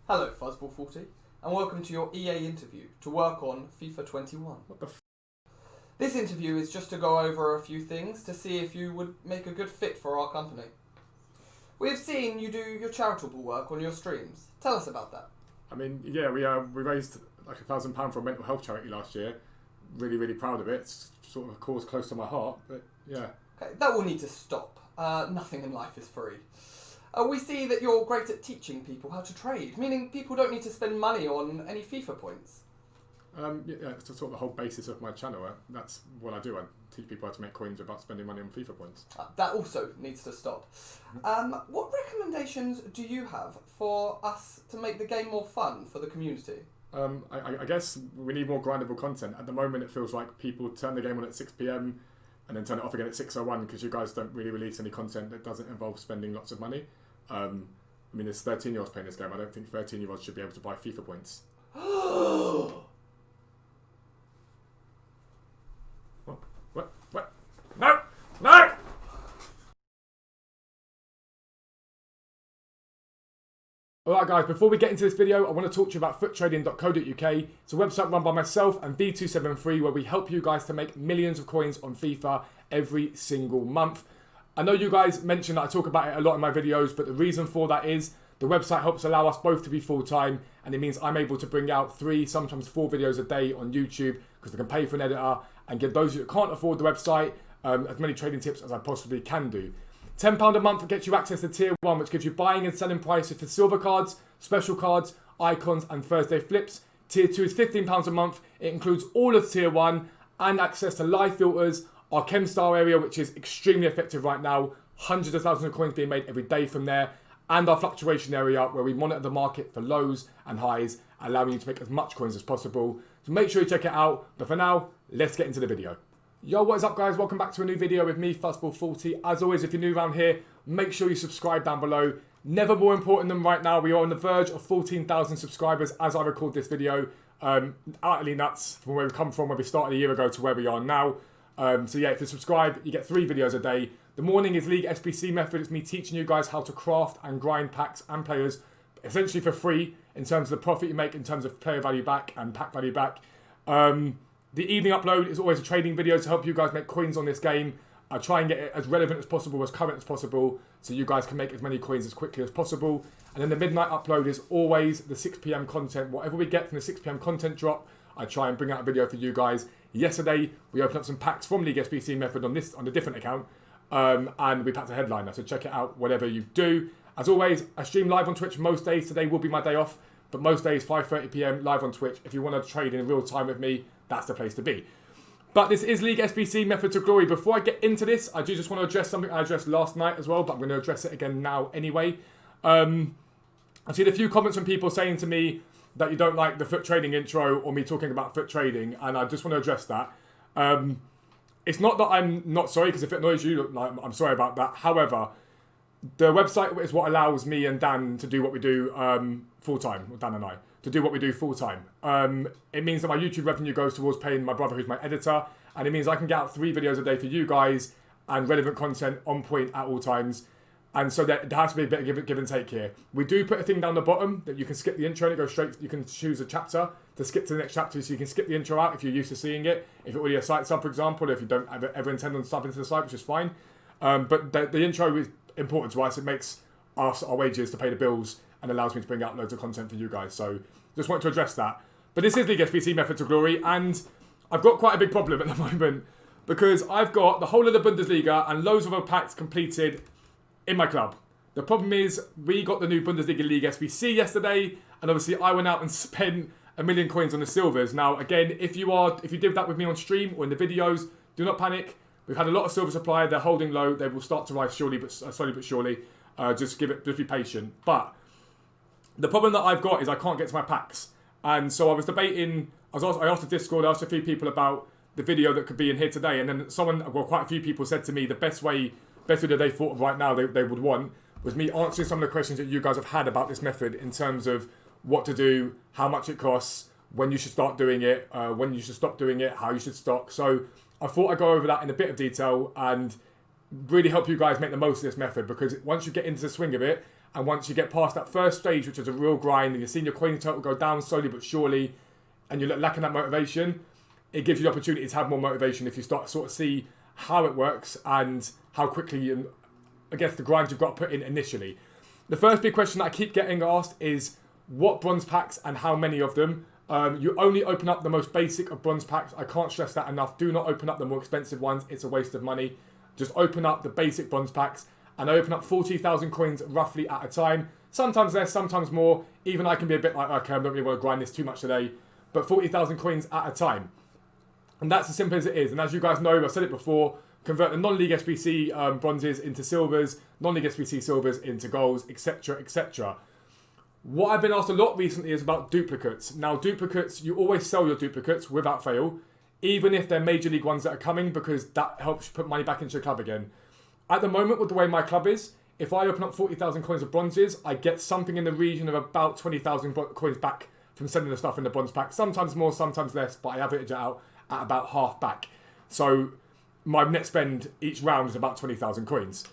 Hello, Fuzzball40, and welcome to your EA interview to work on FIFA 21. What the This interview is just to go over a few things to see if you would make a good fit for our company. We have seen you do your charitable work on your streams. Tell us about that. I mean, yeah, we raised like £1,000 for a mental health charity last year. Really proud of it. It's sort of a cause close to my heart, but yeah. Okay, that will need to stop. Nothing in life is free. We see that you're great at teaching people how to trade, meaning people don't need to spend money on any FIFA points. Yeah, it's sort of the whole basis of my channel. That's what I do. I teach people how to make coins without spending money on FIFA points. That also needs to stop. What recommendations do you have for us to make the game more fun for the community? I guess we need more grindable content. At the moment, it feels like people turn the game on at 6 PM and then turn it off again at 6:01 because you guys don't really release any content that doesn't involve spending lots of money. I mean, there's 13-year-olds playing this game. I don't think 13-year-olds should be able to buy FIFA points. What? No! Alright guys, before we get into this video, I want to talk to you about Futtrading.co.uk. It's a website run by myself and V273 where we help you guys to make millions of coins on FIFA every single month. I know you guys mentioned that I talk about it a lot in my videos, but the reason for that is the website helps allow us both to be full-time, and it means I'm able to bring out 3, sometimes 4 videos a day on YouTube because I can pay for an editor and give those who can't afford the website as many trading tips as I possibly can do. £10 a month gets you access to Tier 1, which gives you buying and selling prices for silver cards, special cards, icons and Thursday flips. Tier 2 is £15 a month. It includes all of Tier 1 and access to live filters, our ChemStar area, which is extremely effective right now, hundreds of thousands of coins being made every day from there, and our fluctuation area where we monitor the market for lows and highs, allowing you to make as much coins as possible. So make sure you check it out. But for now, let's get into the video. Yo, what is up guys? Welcome back to a new video with me, Fuzzball40. As always, if you're new around here, make sure you subscribe down below. Never more important than right now, we are on the verge of 14,000 subscribers as I record this video. Utterly nuts from where we've come from, where we started a year ago to where we are now. So yeah, if you subscribe, you get 3 videos a day. The morning is League SBC method. It's me teaching you guys how to craft and grind packs and players, essentially for free, in terms of the profit you make, in terms of player value back and pack value back. The evening upload is always a trading video to help you guys make coins on this game. I try and get it as relevant as possible, as current as possible, so you guys can make as many coins as quickly as possible. And then the midnight upload is always the 6 PM content. Whatever we get from the 6 PM content drop, I try and bring out a video for you guys. Yesterday, we opened up some packs from League SBC method on a different account, and we packed a headliner, so check it out, whatever you do. As always, I stream live on Twitch most days. Today will be my day off, but most days, 5:30 PM, live on Twitch. If you want to trade in real time with me, that's the place to be. But this is League SBC Method to Glory. Before I get into this, I do just want to address something I addressed last night as well, but I'm going to address it again now anyway. I've seen a few comments from people saying to me that you don't like the Futtrading intro or me talking about foot trading, and I just want to address that. It's not that I'm not sorry, because if it annoys you, like, I'm sorry about that. However, the website is what allows me and Dan to do what we do full-time, Dan and I, to do what we do full-time. It means that my YouTube revenue goes towards paying my brother, who's my editor, and it means I can get out 3 videos a day for you guys and relevant content on point at all times. And so there has to be a bit of give and take here. We do put a thing down the bottom that you can skip the intro and it goes straight. You can choose a chapter to skip to the next chapter, so you can skip the intro out if you're used to seeing it. If it were a site sub, for example, if you don't ever intend on subbing to the site, which is fine. But the intro is important to us. It makes us our wages to pay the bills and allows me to bring out loads of content for you guys. So just wanted to address that. But this is League SBC Method to Glory, and I've got quite a big problem at the moment because I've got the whole of the Bundesliga and loads of other packs completed in my club. The problem is we got the new Bundesliga League SBC yesterday, and obviously I went out and spent 1 million coins on the silvers. Now again, if you did that with me on stream or in the videos, do not panic. We've had a lot of silver supply. They're holding low. They will start to rise slowly but surely. Just be patient. But the problem that I've got is I can't get to my packs, and so I was debating. I asked the Discord. I asked a few people about the video that could be in here today, and then quite a few people said to me the best video they thought of right now they would want was me answering some of the questions that you guys have had about this method in terms of what to do, how much it costs, when you should start doing it, when you should stop doing it, how you should stock. So I thought I'd go over that in a bit of detail and really help you guys make the most of this method, because once you get into the swing of it And once you get past that first stage, which is a real grind, and you're seeing your coin total go down slowly but surely, and you're lacking that motivation, it gives you the opportunity to have more motivation if you start to sort of see how it works and how quickly you, I guess, the grind you've got to put in initially. The first big question that I keep getting asked is what bronze packs and how many of them. You only open up the most basic of bronze packs. I can't stress that enough. Do not open up the more expensive ones. It's a waste of money. Just open up the basic bronze packs. And I open up 40,000 coins roughly at a time. Sometimes less, sometimes more. Even I can be a bit like, okay, I don't really want to grind this too much today. But 40,000 coins at a time. And that's as simple as it is. And as you guys know, I've said it before, convert the non-league SBC bronzes into silvers, non-league SBC silvers into golds, etc, etc. What I've been asked a lot recently is about duplicates. Now, duplicates, you always sell your duplicates without fail, even if they're major league ones that are coming, because that helps you put money back into your club again. At the moment, with the way my club is, if I open up 40,000 coins of bronzes, I get something in the region of about 20,000 coins back from selling the stuff in the bronze pack. Sometimes more, sometimes less, but I average it out at about half back. So my net spend each round is about 20,000 coins.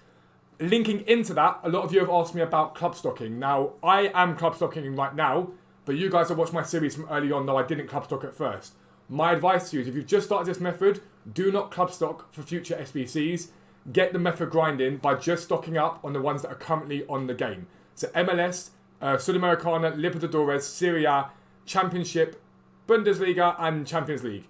Linking into that, a lot of you have asked me about club stocking. Now, I am club stocking right now, but you guys have watched my series from early on. No, I didn't club stock at first. My advice to you is if you've just started this method, do not club stock for future SBCs. Get the method grinding by just stocking up on the ones that are currently on the game. So MLS, Sudamericana, Libertadores, Serie A, Championship, Bundesliga and Champions League.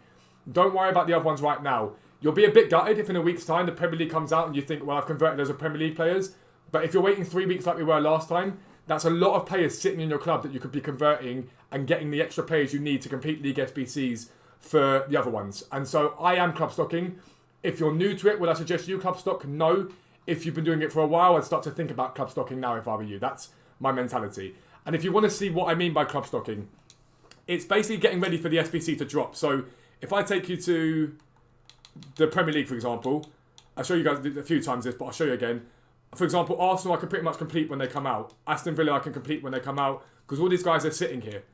Don't worry about the other ones right now. You'll be a bit gutted if in a week's time the Premier League comes out and you think, well, I've converted those as Premier League players. But if you're waiting 3 weeks like we were last time, that's a lot of players sitting in your club that you could be converting and getting the extra players you need to compete League SBCs for the other ones. And so I am club stocking. If you're new to it, would I suggest you club stock? No. If you've been doing it for a while, I'd start to think about club stocking now if I were you. That's my mentality. And if you want to see what I mean by club stocking, it's basically getting ready for the SBC to drop. So if I take you to the Premier League, for example, I'll show you guys a few times this, but I'll show you again. For example, Arsenal, I can pretty much complete when they come out. Aston Villa, I can complete when they come out, because all these guys are sitting here.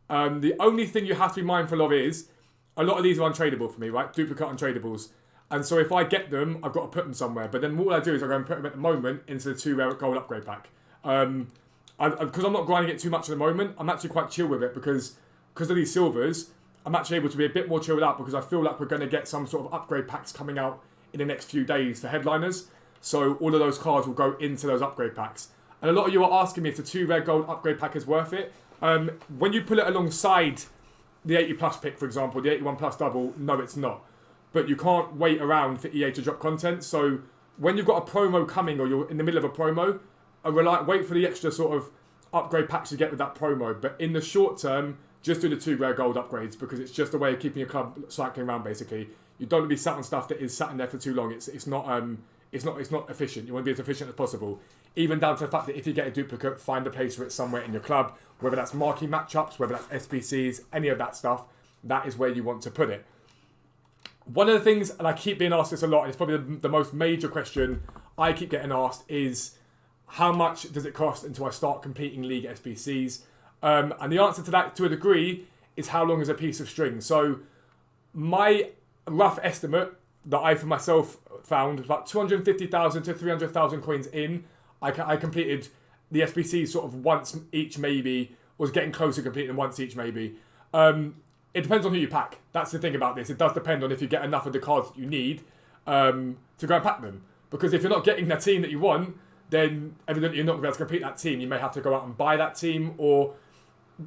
The only thing you have to be mindful of is, a lot of these are untradeable for me, right? Duplicate untradables. And so if I get them, I've got to put them somewhere. But then what I do is I go and put them at the moment into the 2 gold upgrade pack. Because I'm not grinding it too much at the moment, I'm actually quite chill with it because of these silvers. I'm actually able to be a bit more chilled out because I feel like we're going to get some sort of upgrade packs coming out in the next few days for headliners. So all of those cards will go into those upgrade packs. And a lot of you are asking me if the 2 rare gold upgrade pack is worth it. When you put it alongside the 80 plus pick, for example, the 81 plus double, no, it's not. But you can't wait around for EA to drop content. So when you've got a promo coming or you're in the middle of a promo, wait for the extra sort of upgrade packs you get with that promo. But in the short term, just do the 2 rare gold upgrades because it's just a way of keeping your club cycling around. Basically, you don't want to be sat on stuff that is sat in there for too long. It's not efficient. You want to be as efficient as possible. Even down to the fact that if you get a duplicate, find a place for it somewhere in your club, whether that's marquee matchups, whether that's SBCs, any of that stuff. That is where you want to put it. One of the things, and I keep being asked this a lot, and it's probably the most major question I keep getting asked is, how much does it cost until I start completing League SBCs? And the answer to that, to a degree, is how long is a piece of string? So my rough estimate that I, for myself, found was about 250,000 to 300,000 coins in. I completed the SBCs sort of once each, maybe, was getting close to completing them once each, maybe. It depends on who you pack. That's the thing about this. It does depend on if you get enough of the cards that you need to go and pack them. Because if you're not getting that team that you want, then evidently you're not going to be able to complete that team. You may have to go out and buy that team, or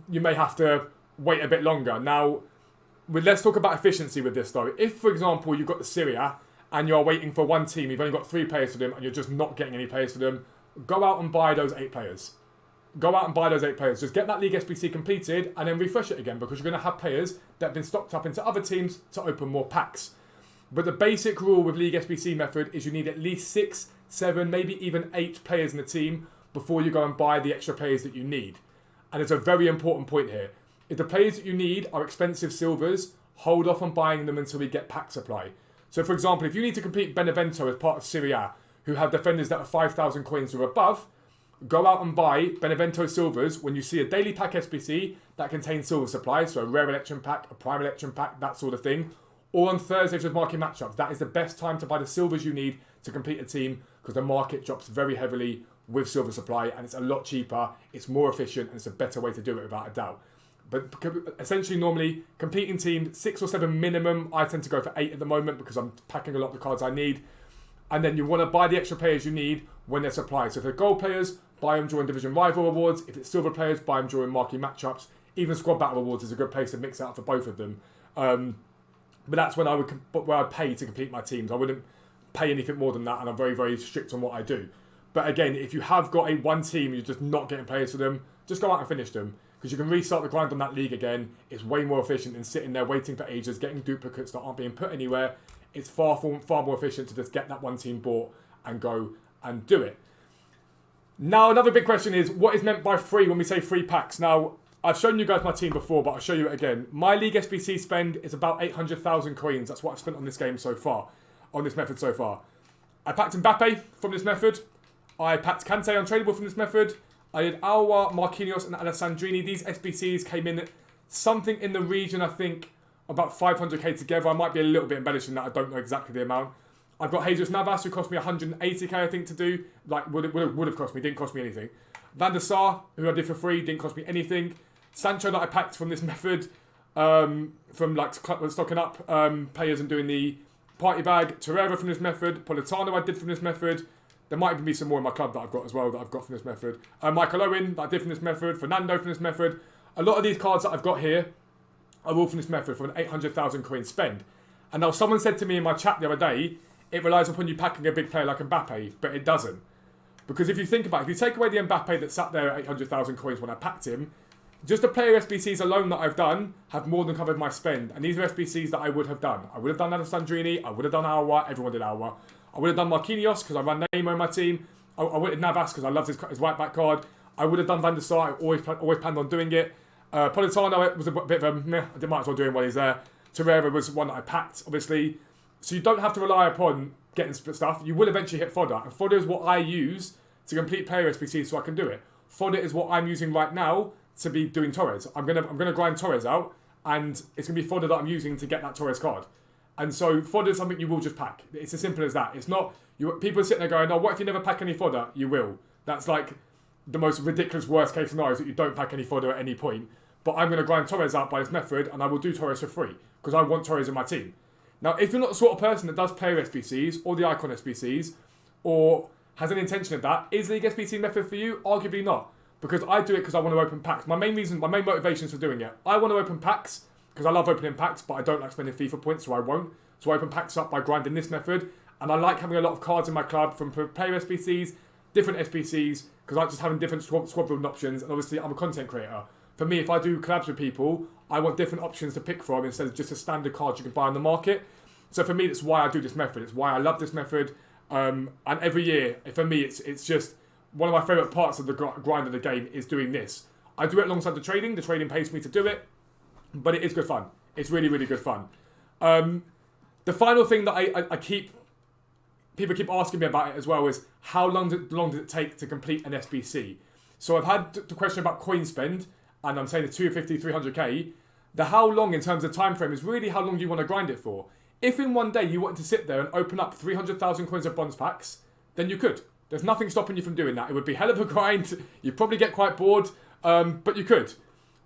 you may have to wait a bit longer. Now, let's talk about efficiency with this though. If, for example, you've got the Serie A and you're waiting for one team, you've only got 3 players for them, and you're just not getting any players for them, go out and buy those 8 players. Go out and buy those 8 players. Just get that League SBC completed and then refresh it again, because you're going to have players that have been stocked up into other teams to open more packs. But the basic rule with League SBC method is you need at least 6, 7, maybe even 8 players in the team before you go and buy the extra players that you need. And it's a very important point here. If the players that you need are expensive silvers, hold off on buying them until we get pack supply. So for example, if you need to complete Benevento as part of Serie A, who have defenders that are 5,000 coins or above, go out and buy Benevento silvers when you see a daily pack SBC that contains silver supply, so a rare election pack, a prime election pack, that sort of thing. Or on Thursdays with market matchups. That is the best time to buy the silvers you need to complete a team, because the market drops very heavily with silver supply, and it's a lot cheaper, it's more efficient, and it's a better way to do it without a doubt. But essentially, normally, competing team, 6 or 7 minimum. I tend to go for 8 at the moment because I'm packing a lot of the cards I need. And then you want to buy the extra players you need when they're supplied. So if they're gold players, buy them during Division Rival Awards. If it's silver players, buy them during marquee matchups. Even Squad Battle Awards is a good place to mix out for both of them. But that's when I'd pay to complete my teams. I wouldn't pay anything more than that, and I'm very, very strict on what I do. But again, if you have got one team, you're just not getting players for them, just go out and finish them. Because you can restart the grind on that league again. It's way more efficient than sitting there waiting for ages, getting duplicates that aren't being put anywhere. It's far more efficient to just get that one team bought and go and do it. Now, another big question is, what is meant by free when we say free packs? Now, I've shown you guys my team before, but I'll show you it again. My League SBC spend is about 800,000 coins. That's what I've spent on this game so far, on this method so far. I packed Mbappe from this method. I packed Kante Untradable from this method. I did Aouar, Marquinhos and Alessandrini. These SBCs came in something in the region, I think, about 500k together. I might be a little bit embellishing that. I don't know exactly the amount. I've got Jesus Navas, who cost me 180k, I think, to do. Like, would have cost me. Didn't cost me anything. Van der Sar, who I did for free, didn't cost me anything. Sancho that I packed from this method, from like stocking up players and doing the party bag. Torreira from this method. Politano I did from this method. There might even be some more in my club that I've got as well that I've got from this method. Michael Owen that I did from this method. Fernando from this method. A lot of these cards that I've got here are all from this method for an 800,000 coin spend. And now someone said to me in my chat the other day, it relies upon you packing a big player like Mbappe, but it doesn't. Because if you think about it, if you take away the Mbappe that sat there at 800,000 coins when I packed him, just the player SBCs alone that I've done have more than covered my spend. And these are SBCs that I would have done. I would have done Alessandrini, I would have done Aouar, everyone did Aouar. I would have done Marquinhos because I ran Neymar in my team. I would have Navas because I loved his right back card. I would have done Van der Sar, I always planned on doing it. Politano was a bit of a meh, I might as well do him while he's there. Torreira was one that I packed, obviously. So you don't have to rely upon getting stuff. You will eventually hit fodder. And fodder is what I use to complete player SBCs so I can do it. Fodder is what I'm using right now to be doing Torres. I'm gonna grind Torres out, and it's gonna be fodder that I'm using to get that Torres card. And so fodder is something you will just pack. It's as simple as that. It's not people are sitting there going, "Oh, what if you never pack any fodder?" You will. That's like the most ridiculous worst case scenario is that you don't pack any fodder at any point. But I'm gonna grind Torres out by this method, and I will do Torres for free because I want Torres in my team. Now, if you're not the sort of person that does player SBCs or the icon SBCs, or has an intention of that, is League SBC method for you? Arguably not. Because I do it because I want to open packs. My main motivations for doing it. I want to open packs because I love opening packs, but I don't like spending FIFA points, so I won't. So I open packs up by grinding this method. And I like having a lot of cards in my club from player SBCs, different SBCs, because I like just having different squad building options. And obviously, I'm a content creator. For me, if I do collabs with people, I want different options to pick from instead of just a standard card you can buy on the market. So for me, that's why I do this method. It's why I love this method. And every year, for me, it's just one of my favourite parts of the grind of the game is doing this. I do it alongside the trading. The trading pays me to do it. But it is good fun. It's really, really good fun. The final thing that people keep asking me about it as well is how long does it take to complete an SBC? So I've had the question about coin spend, and I'm saying it's 250, 300k. The how long in terms of time frame is really how long do you want to grind it for. If in one day you wanted to sit there and open up 300,000 coins of bronze packs, then you could. There's nothing stopping you from doing that. It would be hell of a grind. You'd probably get quite bored, but you could.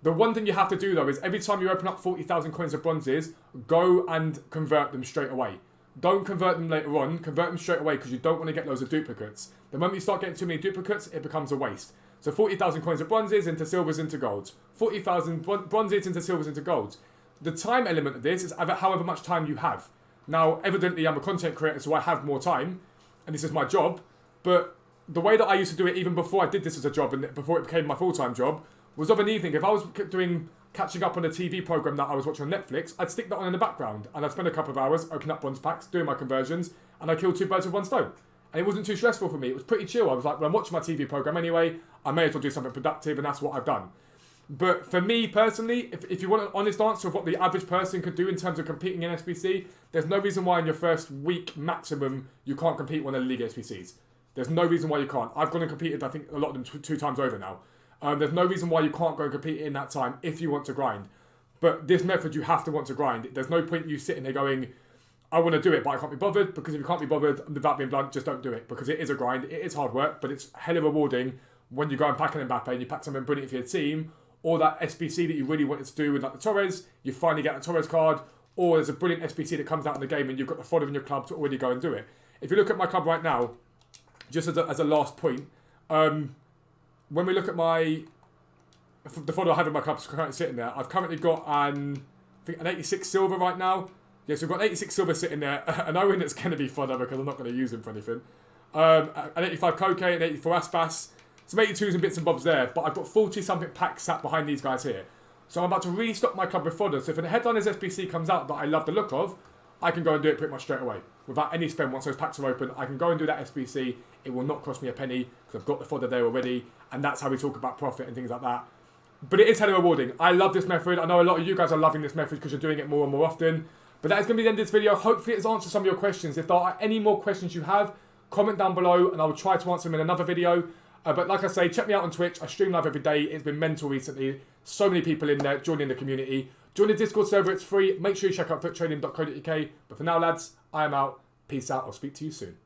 The one thing you have to do though is every time you open up 40,000 coins of bronzes, go and convert them straight away. Don't convert them later on, convert them straight away because you don't want to get loads of duplicates. The moment you start getting too many duplicates, it becomes a waste. So 40,000 coins of bronzes into silvers into golds. 40,000 bronzes into silvers into golds. The time element of this is however much time you have. Now, evidently I'm a content creator, so I have more time, and this is my job, but the way that I used to do it even before I did this as a job and before it became my full-time job was of an evening. If I was catching up on a TV program that I was watching on Netflix, I'd stick that on in the background and I'd spend a couple of hours opening up bronze packs, doing my conversions, and I killed 2 birds with 1 stone. And it wasn't too stressful for me. It was pretty chill. I was like, well, I'm watching my TV program anyway, I may as well do something productive, and that's what I've done. But for me personally, if you want an honest answer of what the average person could do in terms of competing in SBC, there's no reason why in your first week maximum you can't compete one of the league SBCs. There's no reason why you can't. I've gone and competed, I think, a lot of them 2 times over now. There's no reason why you can't go and compete in that time if you want to grind. But this method, you have to want to grind. There's no point you sitting there going, I want to do it, but I can't be bothered, because if you can't be bothered, without being blunt, just don't do it, because it is a grind, it is hard work, but it's hella rewarding when you go and pack an Mbappe and you pack something brilliant for your team, or that SBC that you really wanted to do with like the Torres, you finally get a Torres card, or there's a brilliant SBC that comes out in the game and you've got the fodder in your club to already go and do it. If you look at my club right now, just as a last point, when we look at the fodder I have in my club currently sitting there, I've currently got an 86 silver right now. Yes, we've got 86 silver sitting there, an Owen that's going to be fodder because I'm not going to use him for anything. An 85 Koke, an 84 Aspas, some 82s and bits and bobs there, but I've got 40-something packs sat behind these guys here. So I'm about to restock my club with fodder, so if a Headliners SBC comes out that I love the look of, I can go and do it pretty much straight away. Without any spend, once those packs are open, I can go and do that SBC. It will not cost me a penny, because I've got the fodder there already, and that's how we talk about profit and things like that. But it is hella rewarding. I love this method. I know a lot of you guys are loving this method because you're doing it more and more often. But that is going to be the end of this video. Hopefully it's answered some of your questions. If there are any more questions you have, comment down below and I will try to answer them in another video. But like I say, check me out on Twitch. I stream live every day. It's been mental recently. So many people in there joining the community. Join the Discord server. It's free. Make sure you check out futtrading.co.uk. But for now, lads, I am out. Peace out. I'll speak to you soon.